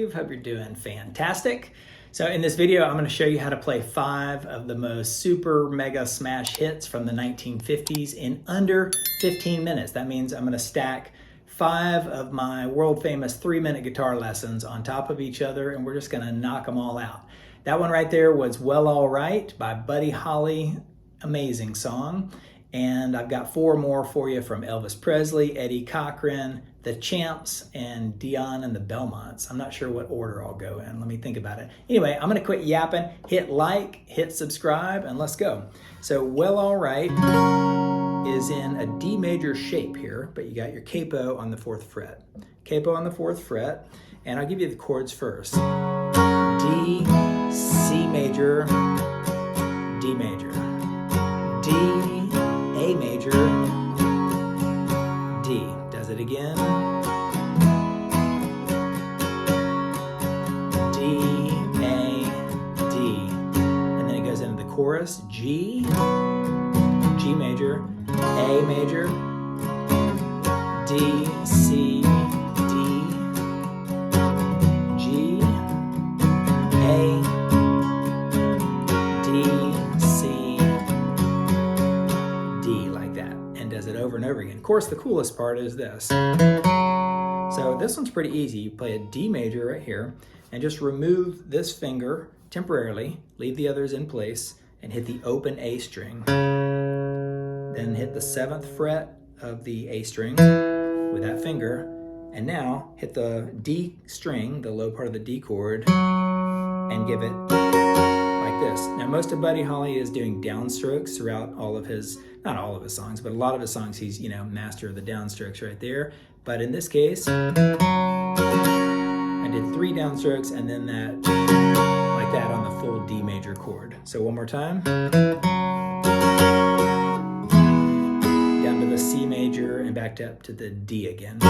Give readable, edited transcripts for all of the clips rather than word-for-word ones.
Steve. Hope you're doing fantastic. So in this video, I'm going to show you how to play 5 of the most super mega smash hits from the 1950s in under 15 minutes. That means I'm going to stack 5 of my world famous 3-minute guitar lessons on top of each other, and we're just going to knock them all out. That one right there was Well Alright by Buddy Holly. Amazing song. And I've got 4 more for you from Elvis Presley, Eddie Cochran, the Champs, and Dion and the Belmonts. I'm not sure what order I'll go in. Let me think about it. Anyway, I'm going to quit yapping. Hit like, hit subscribe, and let's go. So Well Alright is in a D major shape here, but you got your capo on the 4th fret. Capo on the 4th fret, and I'll give you the chords first. D, C major, D major, D, A major, D. Does it again. D, A, D. And then it goes into the chorus. G, G major, A major, D, C, D, G, A, D, C, D, like that, and does it over and over again. Of course, the coolest part is this. So this one's pretty easy. You play a D major right here, and just remove this finger temporarily, leave the others in place, and hit the open A string. Then hit the 7th fret of the A string with that finger, and now hit the D string, the low part of the D chord, and give it like this. Now most of Buddy Holly is doing downstrokes throughout all of his, not all of his songs, but a lot of his songs he's, master of the downstrokes right there. But in this case, I did 3 downstrokes and then that, like that on the full D major chord. So one more time. Down to the C major and back up to the D again. A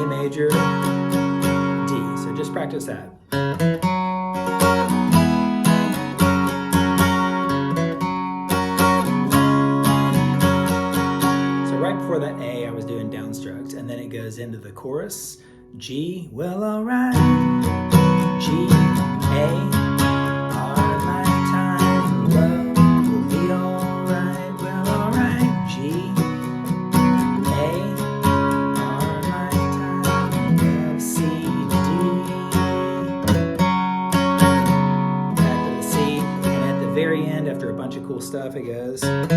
major, D. So just practice that. So right before that A, I was doing downstrokes, and then it goes into the chorus. G, well alright, G, A, our lifetime love will be alright, well alright, G, A, our lifetime love, C, D, back to the C, and at the very end, after a bunch of cool stuff, it goes to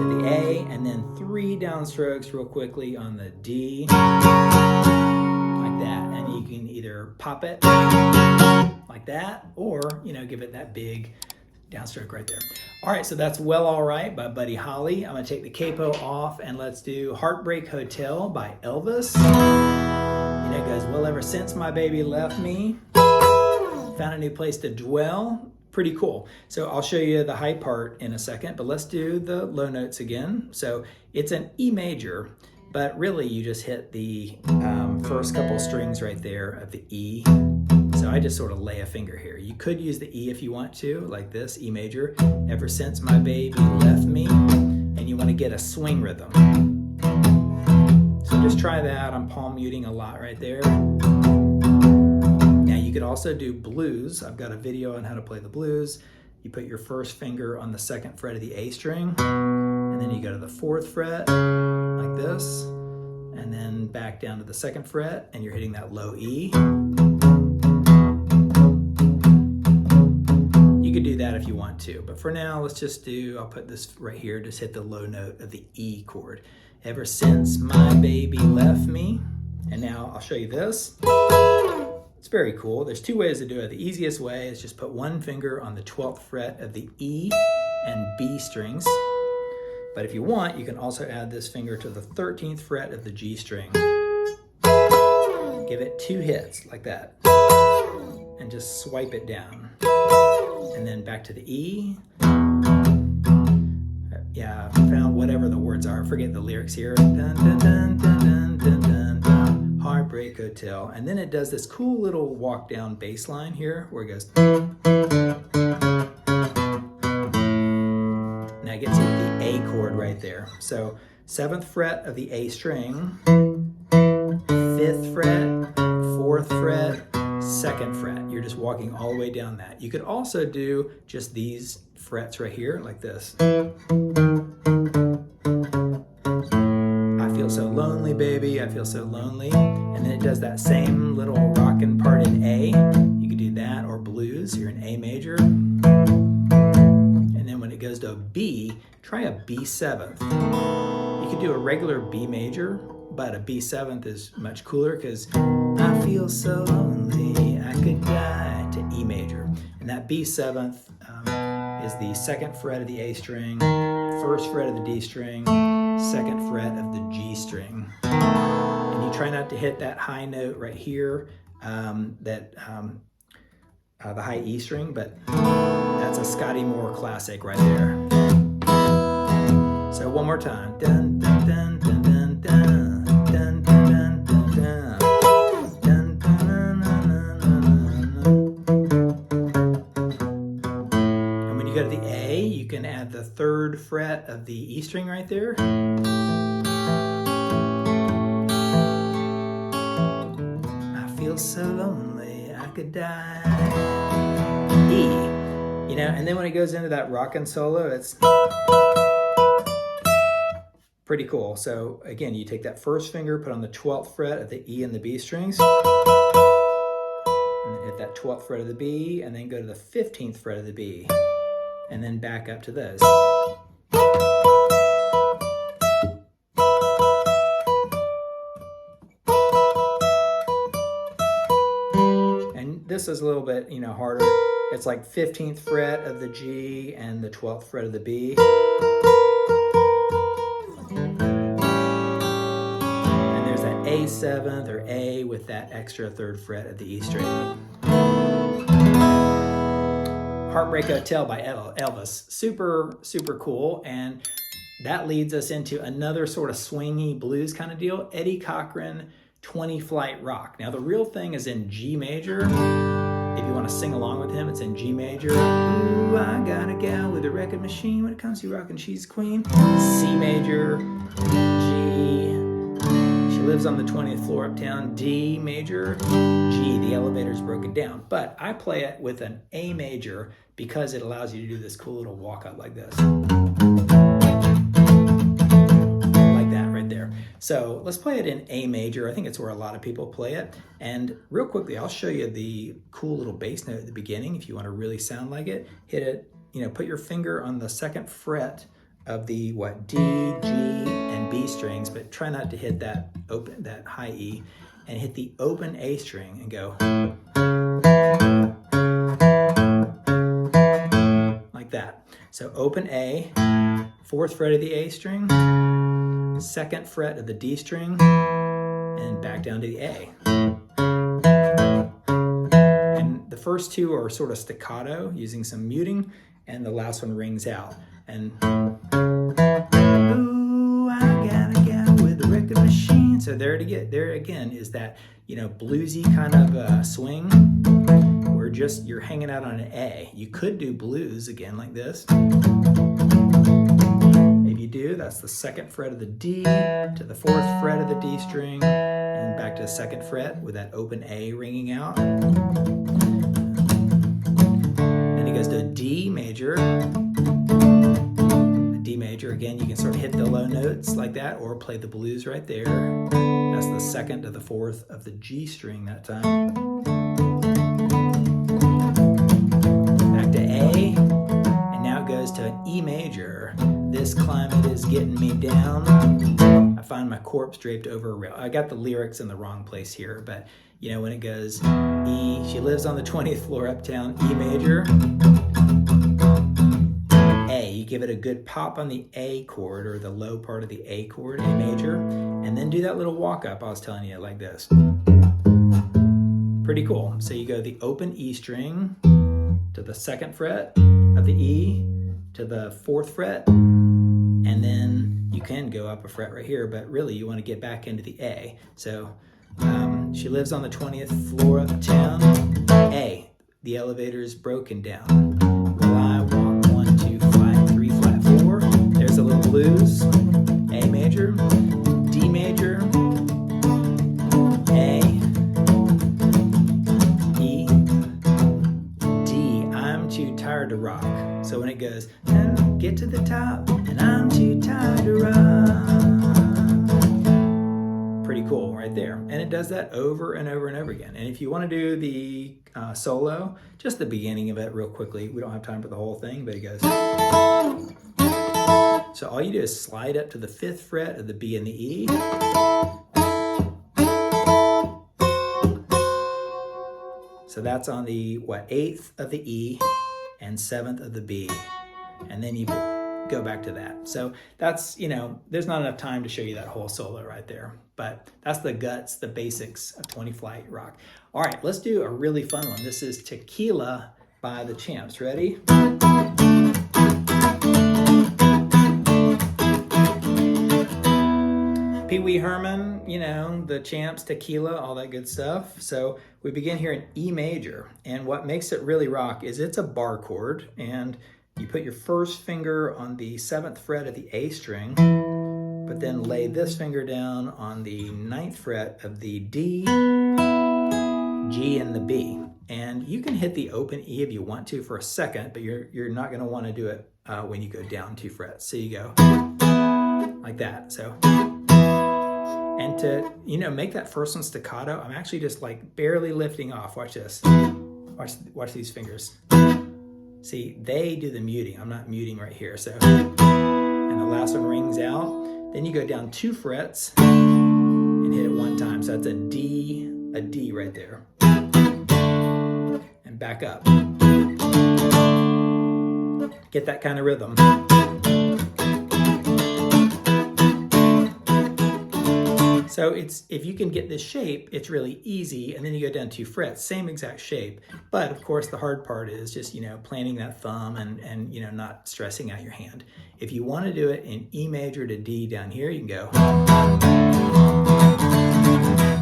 the A, and then 3 downstrokes real quickly on the D, like that, and you can either pop it like that, or give it that big downstroke right there. All right, so that's Well Alright by Buddy Holly. I'm gonna take the capo off, and let's do Heartbreak Hotel by Elvis. It goes, well, ever since my baby left me, found a new place to dwell. Pretty cool. So I'll show you the high part in a second, but let's do the low notes again. So it's an E major, but really you just hit the first couple strings right there of the E. So I just sort of lay a finger here. You could use the E if you want to, like this, E major. Ever since my baby left me, and you want to get a swing rhythm. So just try that. I'm palm muting a lot right there. You could also do blues. I've got a video on how to play the blues. You put your first finger on the 2nd fret of the A string, and then you go to the 4th fret, like this, and then back down to the 2nd fret, and you're hitting that low E. You could do that if you want to, but for now, let's just I'll put this right here, just hit the low note of the E chord. Ever since my baby left me, and now I'll show you this. It's very cool. There's 2 ways to do it. The easiest way is just put one finger on the 12th fret of the E and B strings. But if you want, you can also add this finger to the 13th fret of the G string. Give it 2 hits like that. And just swipe it down. And then back to the E. Yeah, I found whatever the words are. Forget the lyrics here. Dun, dun, dun, dun, dun, dun, dun, dun. Heartbreak Hotel, and then it does this cool little walk down bass line here where it goes. Now it gets into the A A chord right there. So 7th fret of the A string, 5th fret, 4th fret, 2nd fret. You're just walking all the way down that. You could also do just these frets right here, like this. I feel so lonely, baby, I feel so lonely. And then it does that same little rockin' part in A. You could do that, or blues, you're in A major. And then when it goes to a B, try a B7th. You could do a regular B major, but a B7th is much cooler because I feel so lonely, I could die, to E major. And that B7th is the 2nd fret of the A string, 1st fret of the D string, 2nd fret of the G string. And you try not to hit that high note right here, the high E string, but that's a Scotty Moore classic right there. So one more time. Dun, dun, dun, dun, dun, dun, dun, dun, dun, dun, dun. Dun, dun, dun, dun, dun, dun. And when you go to the A, you can add the 3rd fret of the E string right there. I feel so lonely, I could die. E, you know, and then when it goes into that rockin' solo, it's pretty cool. So again, you take that 1st finger, put on the 12th fret of the E and the B strings, and then hit that 12th fret of the B, and then go to the 15th fret of the B, and then back up to those. And this is a little bit, you know, harder. It's like 15th fret of the G and the 12th fret of the B. A7th or A with that extra 3rd fret of the E string. Heartbreak Hotel by Elvis. Super, super cool. And that leads us into another sort of swingy blues kind of deal. Eddie Cochran, 20 Flight Rock. Now the real thing is in G major. If you want to sing along with him, it's in G major. Ooh, I got a gal with a record machine. When it comes to rockin', she's queen. C major, G. She lives on the 20th floor uptown. D major, G, the elevator's broken down. But I play it with an A major because it allows you to do this cool little walk up like this. Like that right there. So let's play it in A major. I think it's where a lot of people play it. And real quickly, I'll show you the cool little bass note at the beginning if you want to really sound like it. Hit it, you know, put your finger on the 2nd fret of the D, G, and B strings, but try not to hit that high E, and hit the open A string and go like that. So open A, 4th fret of the A string, 2nd fret of the D string, and back down to the A. And the first two are sort of staccato using some muting, and the last one rings out. And ooh, I got a gal with a record machine. So there again is that, you know, bluesy kind of swing where you're hanging out on an A. You could do blues again like this. If you do, that's the 2nd fret of the D to the 4th fret of the D string, and back to the 2nd fret with that open A ringing out. Then it goes to a D major. D major, again, you can sort of hit the low notes like that or play the blues right there. That's the 2nd to the 4th of the G string that time. Back to A, and now it goes to an E major. This climate is getting me down. I find my corpse draped over a rail. I got the lyrics in the wrong place here, but you know, when it goes E, she lives on the 20th floor uptown, E major. You give it a good pop on the A chord, or the low part of the A chord, A major, and then do that little walk up I was telling you like this. Pretty cool. So you go the open E string to the 2nd fret of the E to the 4th fret, and then you can go up a fret right here, but really you want to get back into the A. So she lives on the 20th floor uptown, A, the elevator is broken down. Will I walk 1, 2, flat, 3, flat, 4? There's a little blues, A major, D major, A, E, D. I'm too tired to rock. So when it goes, and get to the top, and I'm too tired to rock. Pretty cool right there. And it does that over and over and over again. And if you want to do the solo, just the beginning of it real quickly. We don't have time for the whole thing, but it goes. So all you do is slide up to the 5th fret of the B and the E. So that's on the, 8th of the E and 7th of the B. And then you go back to that. So that's, there's not enough time to show you that whole solo right there. But that's the guts, the basics of 20 flight rock. All right, let's do a really fun one. This is Tequila by the Champs. Ready? Pee Wee Herman, the Champs, Tequila, all that good stuff. So we begin here in E major. And what makes it really rock is it's a bar chord. And you put your first finger on the 7th fret of the A string, but then lay this finger down on the 9th fret of the D, G, and the B. And you can hit the open E if you want to for a second, but you're not going to want to do it when you go down 2 frets. So you go like that. So, and to make that first one staccato, I'm actually just like barely lifting off. Watch this. Watch these fingers. See, they do the muting. I'm not muting right here. So, and the last one rings out. Then you go down 2 frets and hit it 1 time. So that's a D right there. And back up. Get that kind of rhythm. So if you can get this shape, it's really easy. And then you go down 2 frets, same exact shape. But of course, the hard part is just, planting that thumb and not stressing out your hand. If you want to do it in E major to D down here, you can go.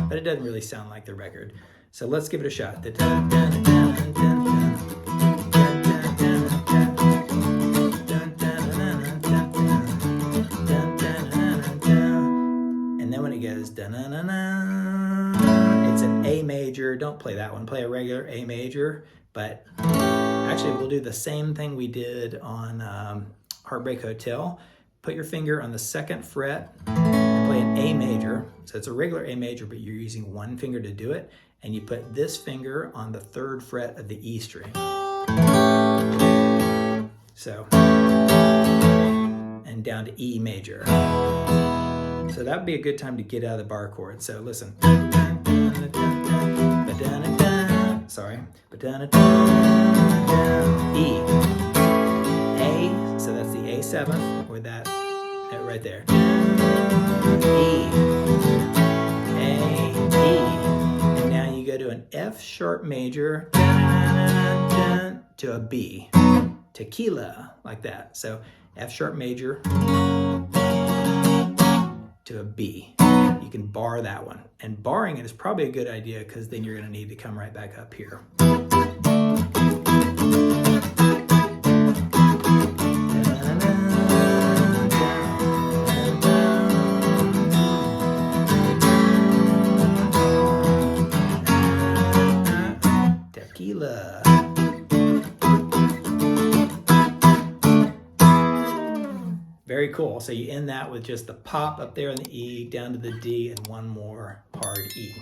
But it doesn't really sound like the record. So let's give it a shot. It's an A major. Don't play that one. Play a regular A major. But actually, we'll do the same thing we did on Heartbreak Hotel. Put your finger on the 2nd fret and play an A major. So it's a regular A major, but you're using 1 finger to do it. And you put this finger on the 3rd fret of the E string. So, and down to E major. So that would be a good time to get out of the bar chord. So listen. Sorry. E. A. So that's the A7th, or that right there. E. A. E. And now you go to an F sharp major to a B. Tequila, like that. So F sharp major to a B. You can bar that one. And barring it is probably a good idea because then you're going to need to come right back up here. Tequila. Very cool. So you end that with just the pop up there in the E, down to the D, and 1 more hard E.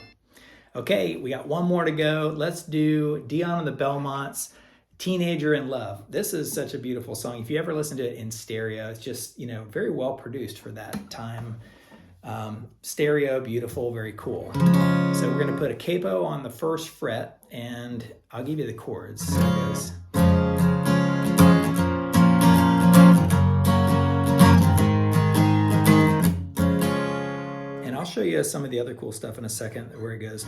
Okay, we got 1 more to go. Let's do Dion and the Belmonts, Teenager in Love. This is such a beautiful song. If you ever listen to it in stereo, it's just, very well produced for that time. Stereo, beautiful, very cool. So we're going to put a capo on the 1st fret, and I'll give you the chords. So it goes. I'll show you some of the other cool stuff in a second where it goes.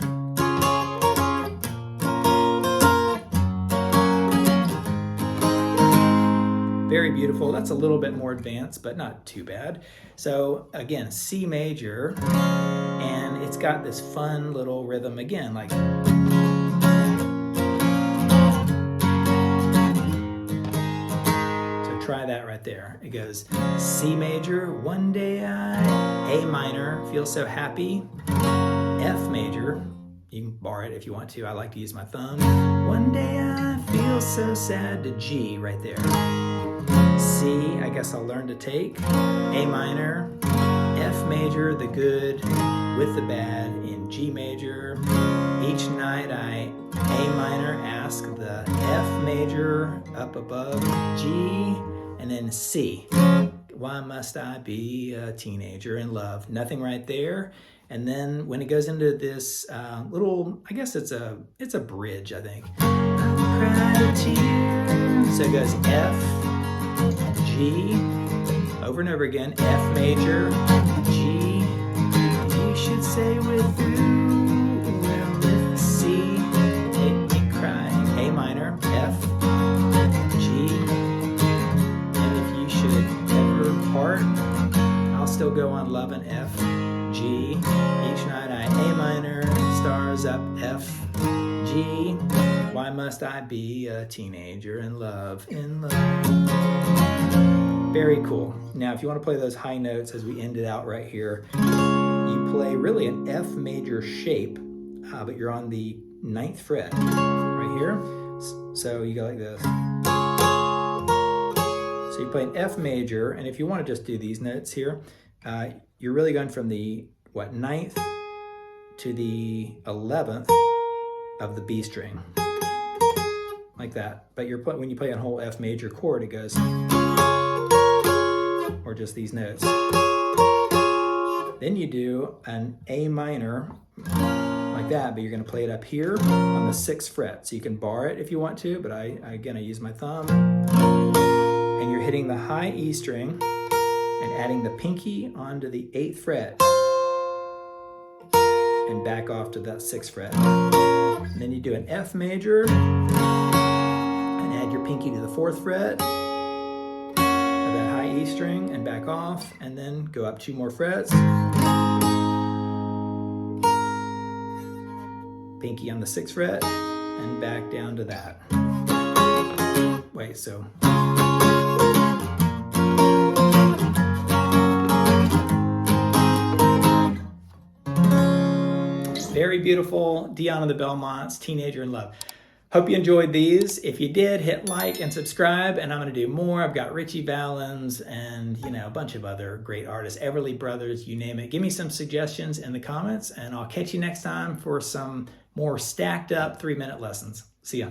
Very beautiful. That's a little bit more advanced, but not too bad. So again, C major, and it's got this fun little rhythm again, like. So try that right there. there. It goes C major, one day I, A minor, feel so happy, F major, you can bar it if you want to, I like to use my thumb, one day I feel so sad, to G right there. C, I guess I'll learn to take, A minor, F major, the good with the bad in G major. Each night I, A minor, ask the F major up above G, and then C. Why must I be a teenager in love? Nothing right there. And then when it goes into this little, I guess it's a bridge, I think. I'll cry a tear. So it goes F, G, over and over again, F major, G, you should say with you, well, with C, it crying, A minor, F, G, and if you should ever part, I'll still go on loving F, G, each night I, A minor, stars up, F, G, why must I be a teenager in love, in love. Very cool. Now, if you want to play those high notes as we end it out right here, you play really an F major shape, but you're on the 9th fret right here. So you go like this. So you play an F major, and if you want to just do these notes here, you're really going from the 9th to the 11th of the B string, like that. But when you play a whole F major chord, it goes, or just these notes. Then you do an A minor like that, but you're going to play it up here on the 6th fret. So you can bar it if you want to, but I use my thumb. And you're hitting the high E string and adding the pinky onto the 8th fret and back off to that 6th fret. And then you do an F major and add your pinky to the 4th fret, that high E string, and back off, and then go up 2 more frets. Pinky on the 6th fret, and back down to that. Wait, so. Very beautiful, Dion of the Belmonts, Teenager in Love. Hope you enjoyed these. If you did, hit like and subscribe, and I'm going to do more. I've got Richie Valens and, a bunch of other great artists, Everly Brothers, you name it. Give me some suggestions in the comments, and I'll catch you next time for some more stacked up 3-minute lessons. See ya.